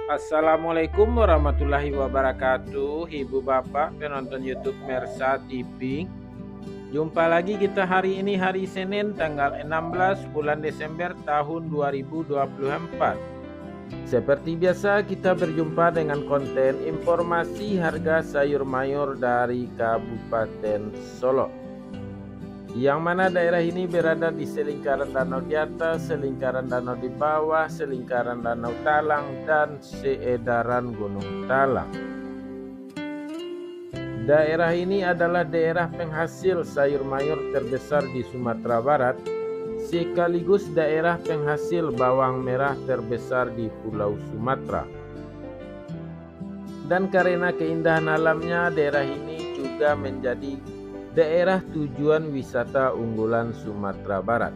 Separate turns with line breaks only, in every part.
Assalamualaikum warahmatullahi wabarakatuh, Ibu Bapak penonton YouTube Mersa TV. Jumpa lagi kita hari ini, hari Senin tanggal 16 bulan Desember tahun 2024. Seperti biasa kita berjumpa dengan konten informasi harga sayur mayur dari Kabupaten Solo, yang mana daerah ini berada di selingkaran danau di atas, selingkaran danau di bawah, selingkaran danau Talang, dan seedaran Gunung Talang. Daerah ini adalah daerah penghasil sayur mayur terbesar di Sumatera Barat, sekaligus daerah penghasil bawang merah terbesar di Pulau Sumatera. Dan karena keindahan alamnya, daerah ini juga menjadi daerah tujuan wisata unggulan Sumatera Barat.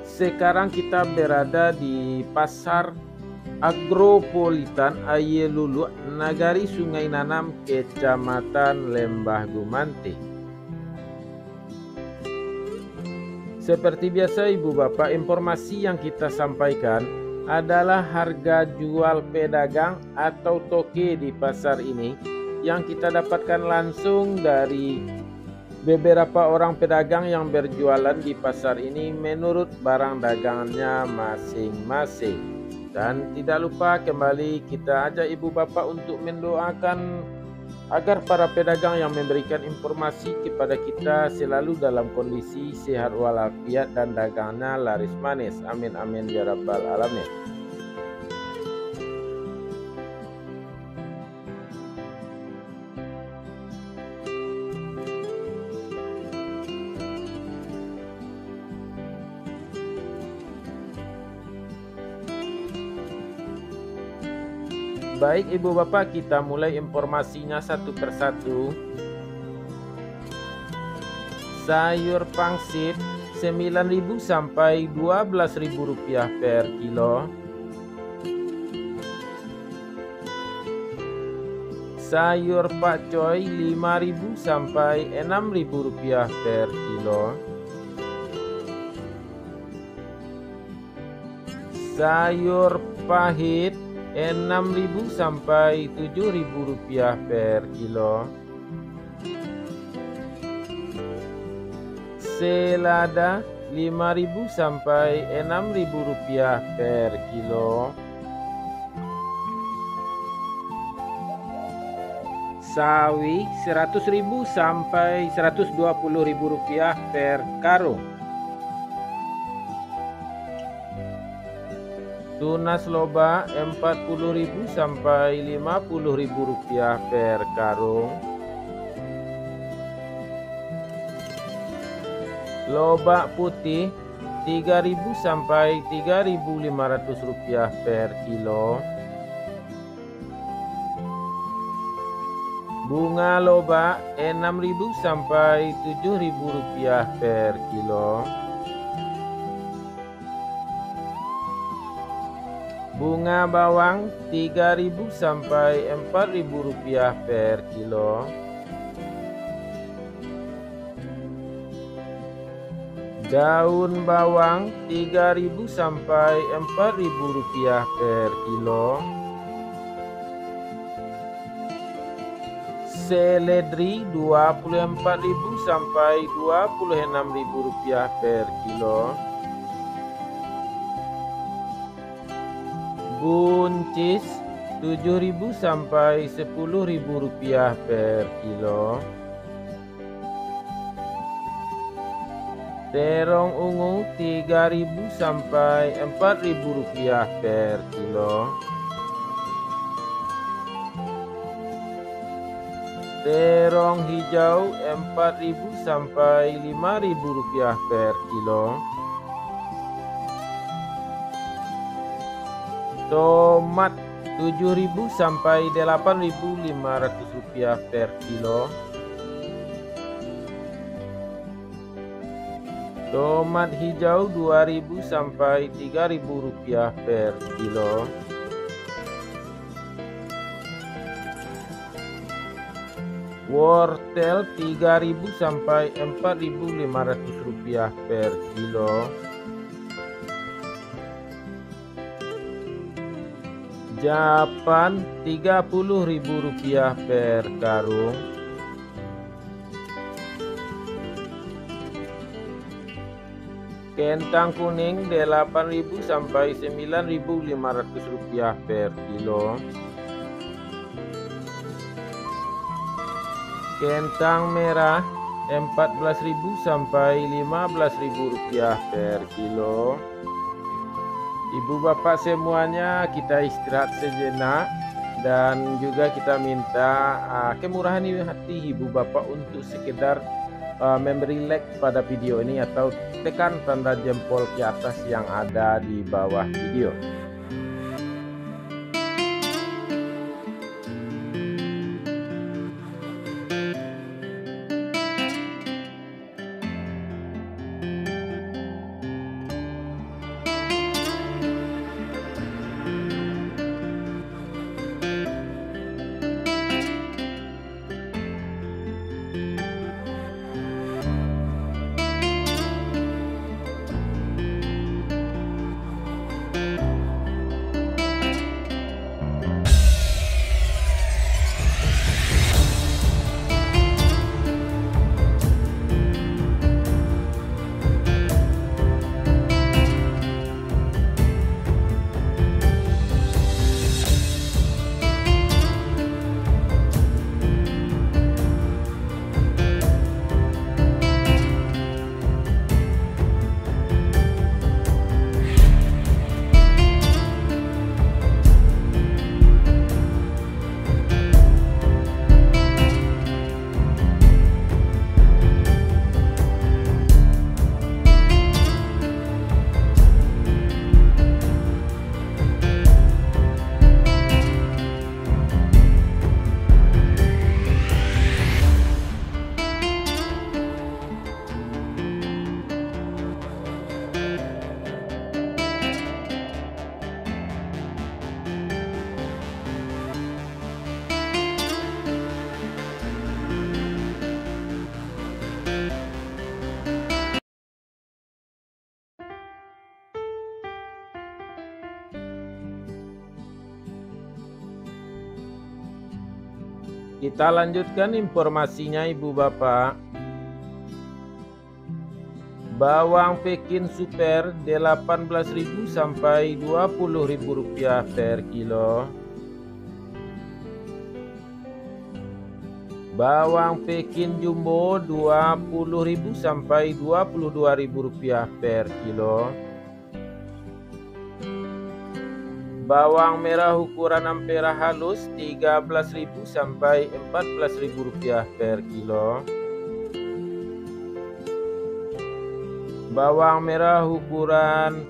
Sekarang kita berada di Pasar Agropolitan Ayelulu, Nagari Sungai Nanam, Kecamatan Lembah Gumante. Seperti biasa Ibu Bapak, informasi yang kita sampaikan adalah harga jual pedagang atau toke di pasar ini, yang kita dapatkan langsung dari beberapa orang pedagang yang berjualan di pasar ini menurut barang dagangannya masing-masing. Dan tidak lupa kembali kita ajak Ibu Bapak untuk mendoakan agar para pedagang yang memberikan informasi kepada kita selalu dalam kondisi sehat walafiat dan dagangannya laris manis. Amin amin ya rabbal alamin. Baik Ibu Bapak, kita mulai informasinya satu persatu. Sayur pangsit 9.000 sampai 12.000 rupiah per kilo. Sayur pakcoy 5.000 sampai 6.000 rupiah per kilo. Sayur pahit 6.000 sampai 7.000 rupiah per kilo. Selada 5.000 sampai 6.000 rupiah per kilo. Sawi 100.000 sampai 120.000 rupiah per karung. Tunas loba 40.000 sampai 50.000 rupiah per karung. Lobak putih 3.000 sampai 3.500 rupiah per kilo. Bunga loba 6.000 sampai 7.000 rupiah per kilo. Bunga bawang 3.000 sampai 4.000 rupiah per kilo. Daun bawang 3.000 sampai 4.000 rupiah per kilo. Seledri 24.000 sampai 26.000 rupiah per kilo. Buncis 7.000 sampai 10.000 rupiah per kilo. Terong ungu 3.000 sampai 4.000 rupiah per kilo. Terong hijau 4.000 sampai 5.000 rupiah per kilo. Tomat 7.000 sampai 8.500 rupiah per kilo. Tomat hijau 2.000 sampai 3.000 rupiah per kilo. Wortel 3.000 sampai 4.500 rupiah per kilo. Japan Rp30.000 per karung. Kentang kuning Rp8.000 sampai Rp9.500 per kilo. Kentang merah Rp14.000 sampai Rp15.000 per kilo. Ibu bapak semuanya, kita istirahat sejenak dan juga kita minta kemurahan hati ibu bapak untuk sekedar memberi like pada video ini atau tekan tanda jempol ke atas yang ada di bawah video. Kita lanjutkan informasinya ibu bapak. Bawang Pekin super Rp18.000 sampai Rp20.000 per kilo. Bawang Pekin jumbo Rp20.000 sampai Rp22.000 per kilo. Bawang merah ukuran ampera halus Rp13.000 sampai Rp14.000 per kilo. Bawang merah ukuran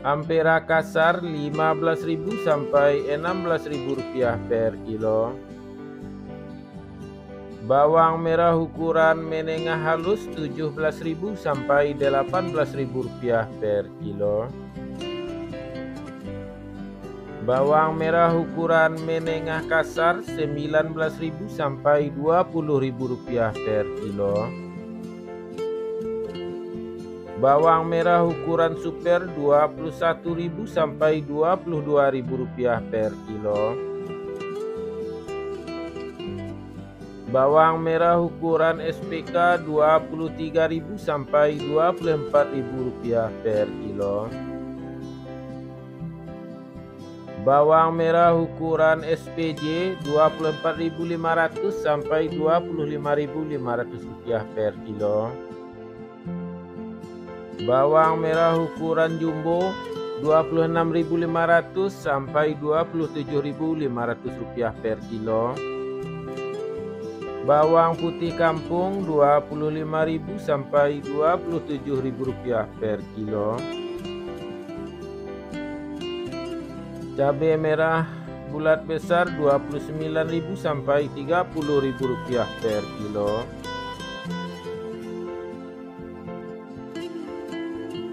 ampera kasar Rp15.000 sampai Rp16.000 per kilo. Bawang merah ukuran menengah halus Rp17.000 sampai Rp18.000 per kilo. Bawang merah ukuran menengah kasar Rp19.000 sampai Rp20.000 per kilo. Bawang merah ukuran super Rp21.000 sampai Rp22.000 per kilo. Bawang merah ukuran SPK Rp23.000 sampai Rp24.000 per kilo. Bawang merah ukuran SPJ Rp24.500 sampai Rp25.500 per kilo. Bawang merah ukuran jumbo Rp26.500 sampai Rp27.500 per kilo. Bawang putih kampung Rp25.000 sampai Rp27.000 per kilo. Cabai merah bulat besar Rp29.000 sampai Rp30.000 per kilo.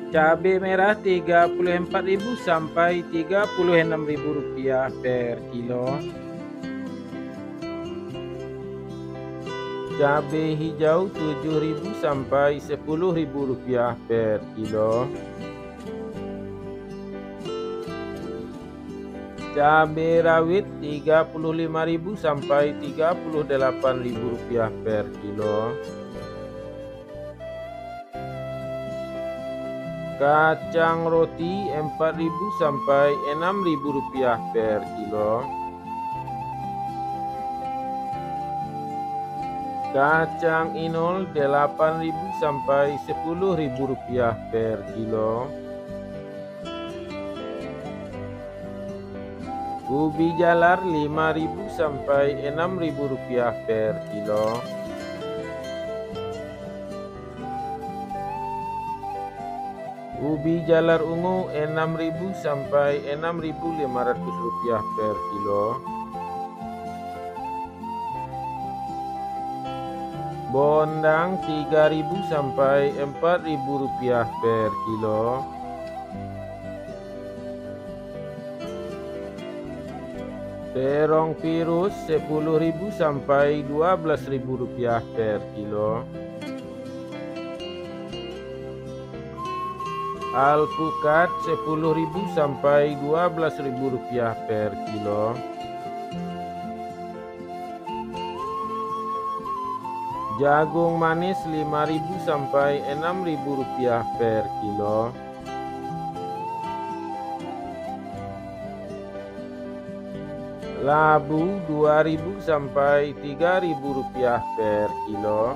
Cabai merah Rp34.000 sampai Rp36.000 per kilo. Cabai hijau Rp7.000 sampai Rp10.000 per kilo. Cabai rawit Rp35.000 sampai Rp38.000 per kilo. Kacang roti Rp4.000 sampai Rp6.000 per kilo. Kacang inul Rp8.000 sampai Rp10.000 per kilo. Ubi jalar Rp5.000 sampai Rp6.000 per kilo. Ubi jalar ungu Rp6.000 sampai Rp6.500 per kilo. Bondang Rp3.000 sampai Rp4.000 per kilo. Terong virus Rp10.000 sampai Rp12.000 per kilo. Alpukat Rp10.000 sampai Rp12.000 per kilo. Jagung manis Rp5.000 sampai Rp6.000 per kilo. Labu Rp2.000 sampai Rp3.000 per kilo.